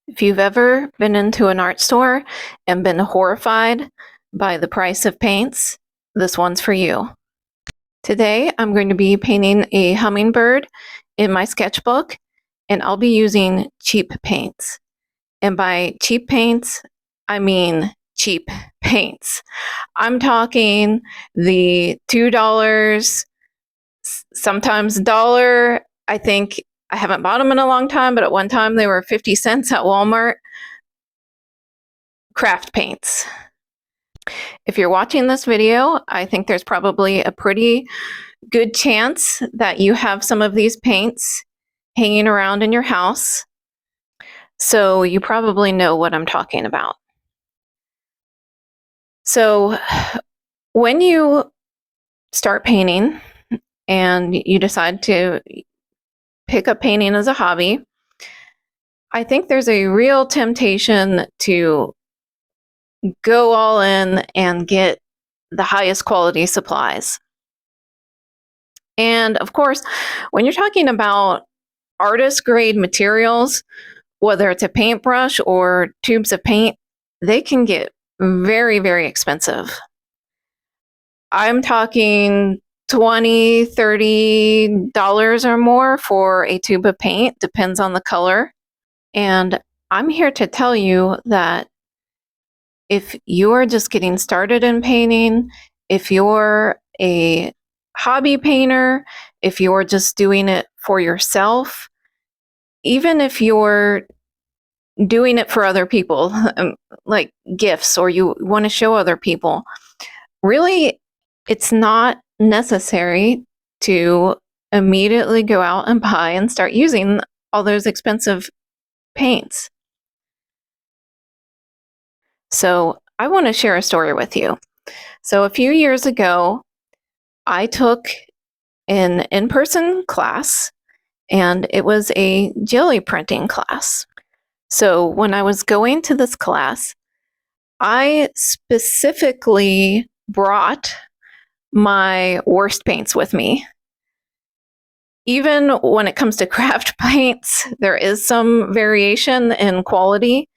If you've ever been into an art store and been horrified by the price of paints, this one's for you. Today, I'm going to be painting a hummingbird in my sketchbook, and I'll be using cheap paints. And by cheap paints, I mean cheap paints. I'm talking the $2, sometimes $1. I think I haven't bought them in a long time, but at one time they were 50 cents at Walmart. Craft paints. If you're watching this video, I think there's probably a pretty good chance that you have some of these paints hanging around in your house. So you probably know what I'm talking about. So when you start painting and you decide to pick up painting as a hobby, I think there's a real temptation to go all in and get the highest quality supplies. And of course, when you're talking about artist grade materials, whether it's a paintbrush or tubes of paint, they can get very, very expensive. I'm talking $20, $30 or more for a tube of paint, depends on the color. And I'm here to tell you that if you're just getting started in painting, if you're a hobby painter, if you're just doing it for yourself, even if you're doing it for other people, like gifts, or you want to show other people, really, it's not necessary to immediately go out and buy and start using all those expensive paints. So I want to share a story with you. So a few years ago, I took an in-person class, and it was a jelly printing class. So when I was going to this class, I specifically brought my worst paints with me. Even when it comes to craft paints, there is some variation in quality,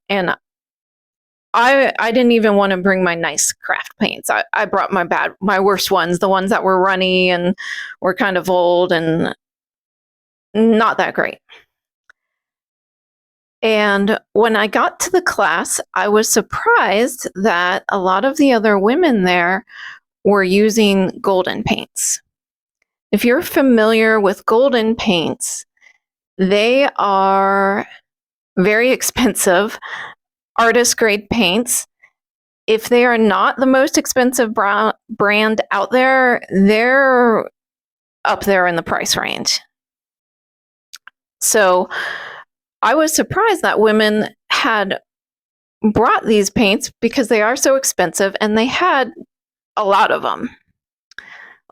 and I didn't even want to bring my nice craft paints. I brought my worst ones, the ones that were runny and were kind of old and not that great. And when I got to the class, I was surprised that a lot of the other women there were using golden paints. If you're familiar with golden paints, they are very expensive artist grade paints. If they are not the most expensive brand out there, they're up there in the price range. So I was surprised that women had brought these paints because they are so expensive, and they had a lot of them,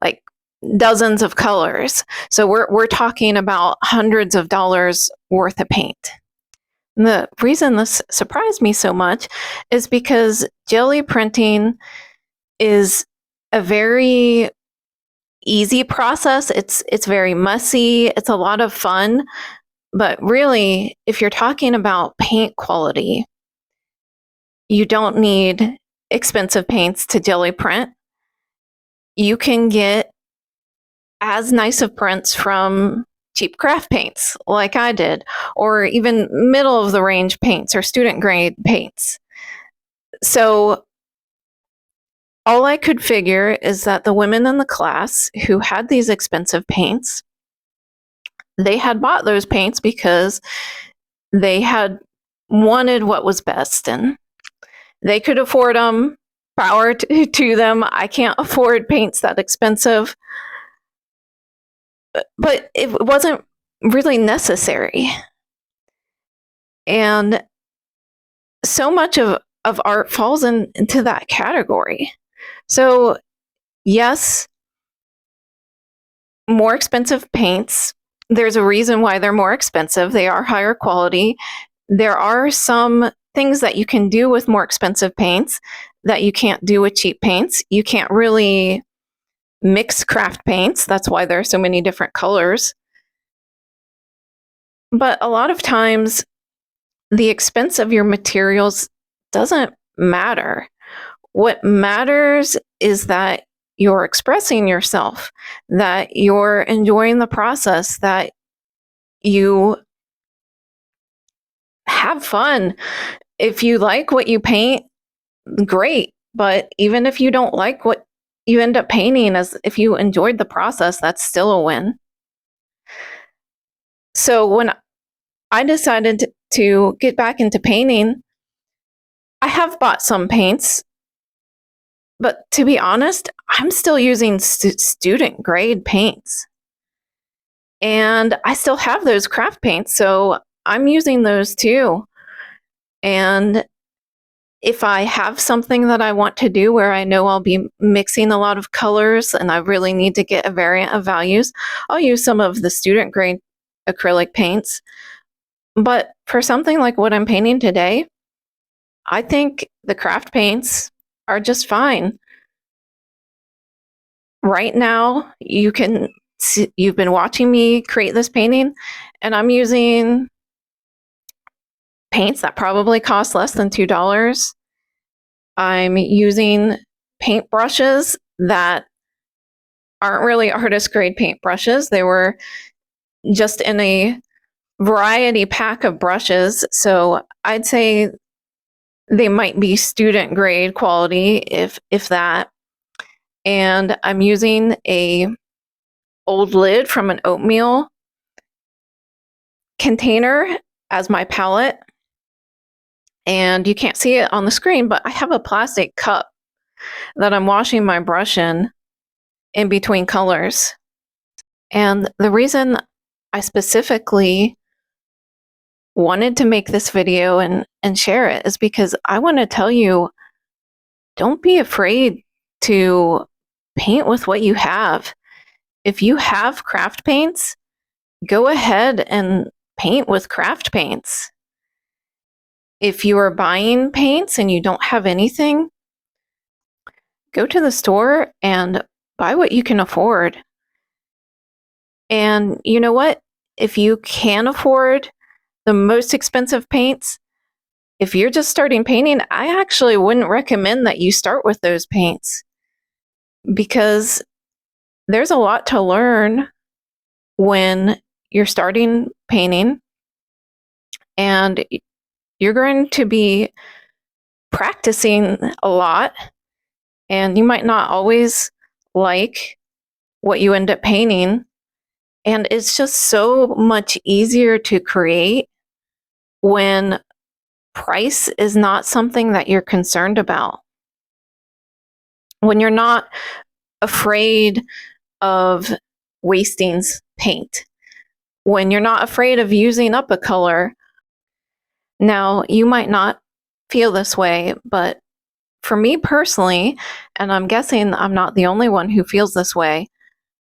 like dozens of colors. So we're talking about hundreds of dollars worth of paint. And the reason this surprised me so much is because jelly printing is a very easy process. It's very messy. It's a lot of fun. But really, if you're talking about paint quality, you don't need expensive paints to jelly print. You can get as nice of prints from cheap craft paints like I did, or even middle of the range paints or student grade paints. So all I could figure is that the women in the class who had these expensive paints, they had bought those paints because they had wanted what was best, and they could afford them. Power to them. I can't afford paints that expensive. But it wasn't really necessary. And so much of art falls into that category. So yes, more expensive paints. There's a reason why they're more expensive. They are higher quality. There are some things that you can do with more expensive paints that you can't do with cheap paints. You can't really mix craft paints. That's why there are so many different colors. But a lot of times the expense of your materials doesn't matter. What matters is that you're expressing yourself, that you're enjoying the process, that you have fun. If you like what you paint, great. But even if you don't like what you end up painting, as if you enjoyed the process, that's still a win. So when I decided to get back into painting, I have bought some paints, but to be honest, I'm still using student grade paints. And I still have those craft paints, so I'm using those too. And if I have something that I want to do where I know I'll be mixing a lot of colors and I really need to get a variant of values, I'll use some of the student grade acrylic paints. But for something like what I'm painting today, I think the craft paints are just fine. Right now, you can see, you've been watching me create this painting, and I'm using paints that probably cost less than $2. I'm using paint brushes that aren't really artist grade paint brushes. They were just in a variety pack of brushes. So I'd say they might be student grade quality, if that. And I'm using a old lid from an oatmeal container as my palette. And you can't see it on the screen, but I have a plastic cup that I'm washing my brush in between colors. And the reason I specifically wanted to make this video and share it is because I want to tell you, don't be afraid to paint with what you have. If you have craft paints, go ahead and paint with craft paints. If you are buying paints and you don't have anything, go to the store and buy what you can afford. And you know what? If you can afford the most expensive paints, if you're just starting painting, I actually wouldn't recommend that you start with those paints because there's a lot to learn when you're starting painting, and you're going to be practicing a lot, and you might not always like what you end up painting. And it's just so much easier to create when price is not something that you're concerned about. When you're not afraid of wasting paint. When you're not afraid of using up a color. Now, you might not feel this way, but for me personally, and I'm guessing I'm not the only one who feels this way,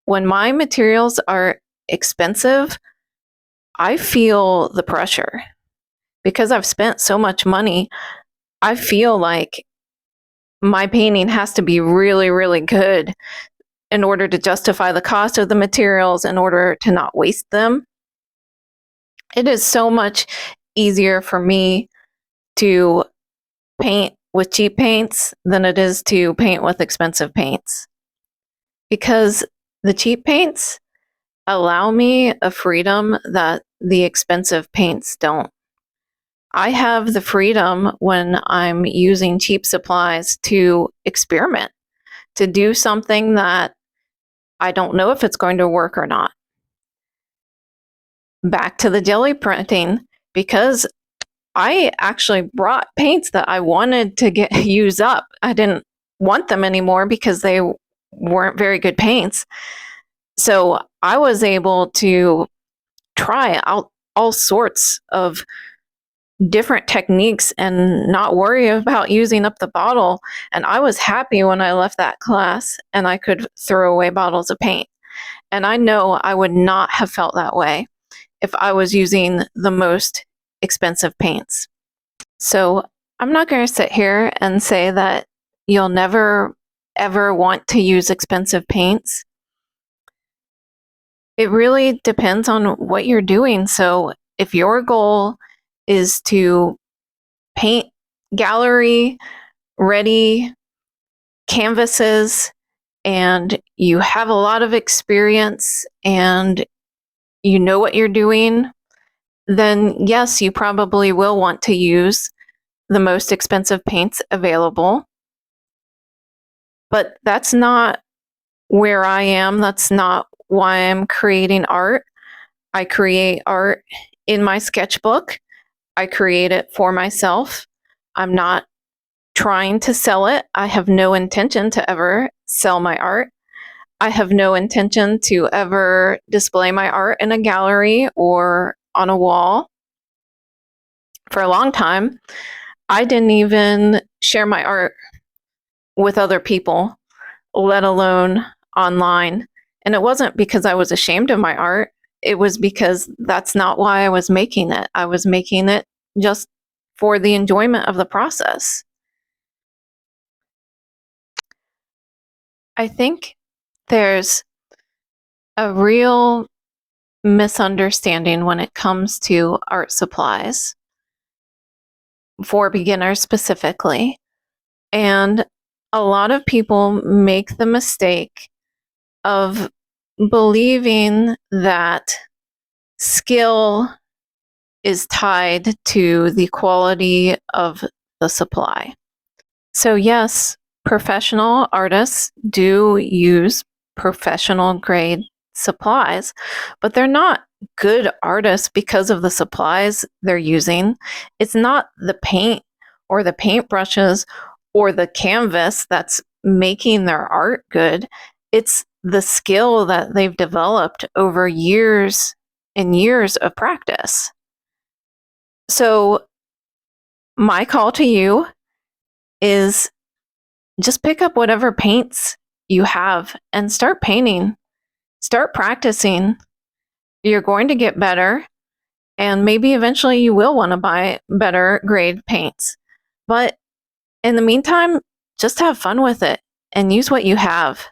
when my materials are expensive, I feel the pressure. Because I've spent so much money, I feel like my painting has to be really, really good in order to justify the cost of the materials, in order to not waste them. It is so much easier for me to paint with cheap paints than it is to paint with expensive paints. Because the cheap paints allow me a freedom that the expensive paints don't. I have the freedom when I'm using cheap supplies to experiment, to do something that I don't know if it's going to work or not. Back to the jelly printing, because I actually brought paints that I wanted to use up. I didn't want them anymore because they weren't very good paints. So I was able to try out all sorts of different techniques and not worry about using up the bottle. And I was happy when I left that class and I could throw away bottles of paint. And I know I would not have felt that way if I was using the most expensive paints. So I'm not going to sit here and say that you'll never ever want to use expensive paints. It really depends on what you're doing. So if your goal is to paint gallery ready canvases and you have a lot of experience and you know what you're doing, then yes, you probably will want to use the most expensive paints available. But that's not where I am. That's not why I'm creating art. I create art in my sketchbook. I create it for myself. I'm not trying to sell it. I have no intention to ever sell my art. I have no intention to ever display my art in a gallery or on a wall. For a long time, I didn't even share my art with other people, let alone online. And it wasn't because I was ashamed of my art. It was because that's not why I was making it. I was making it just for the enjoyment of the process. I think there's a real misunderstanding when it comes to art supplies for beginners specifically. And a lot of people make the mistake of believing that skill is tied to the quality of the supply. So, yes, professional artists do use professional grade supplies, but they're not good artists because of the supplies they're using. It's not the paint or the paintbrushes or the canvas that's making their art good. It's the skill that they've developed over years and years of practice. So, my call to you is just pick up whatever paints you have and start painting. Start practicing. You're going to get better, and maybe eventually you will want to buy better grade paints. But in the meantime, just have fun with it and use what you have.